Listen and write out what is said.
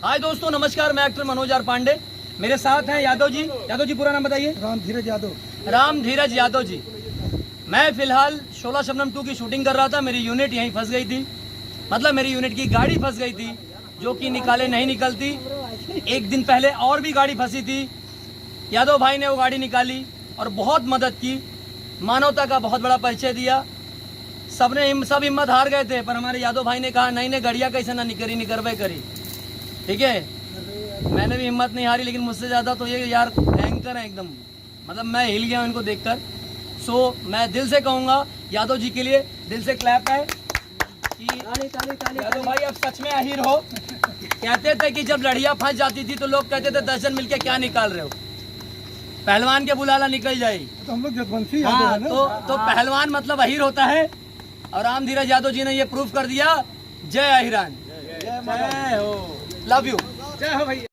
हाय दोस्तों, नमस्कार। मैं एक्टर मनोज आर पांडे, मेरे साथ हैं यादव जी। यादव जी पूरा नाम बताइए। राम धीरज यादव। राम धीरज यादव जी। मैं फिलहाल 16 शबनम 2 की शूटिंग कर रहा था। मेरी यूनिट यहीं फंस गई थी, मतलब मेरी यूनिट की गाड़ी फंस गई थी, जो कि निकाले नहीं निकलती। एक दिन पहले और भी गाड़ी फंसी थी, यादव भाई ने वो गाड़ी निकाली और बहुत मदद की, मानवता का बहुत बड़ा परिचय दिया। सब हिम्मत हार गए थे, पर हमारे यादव भाई ने कहा नहीं गड़िया कैसे ना निकरी निकरवे करी। ठीक है, मैंने भी हिम्मत नहीं हारी, लेकिन मुझसे ज़्यादा तो ये यार भयंकर है एकदम, मतलब मैं हिल गया हूँ इनको देखकर। सो मैं दिल से कहूँगा यादव जी के लिए दिल से क्लैप है कि यादव भाई अब सच में अहीर हो। कहते थे कि जब लड़ियाँ फंस जाती थी तो लोग कहते थे दर्शन मिलके क्या निकाल रहे हो, पहलवान के बुलाला निकल जाए। तो हम लोग जसवंशी हाँ, तो पहलवान मतलब अहीर होता है, और राम धीरज यादव जी ने ये प्रूफ कर दिया। जय अहिरान, जय हो, लव यू, जय हो भैया।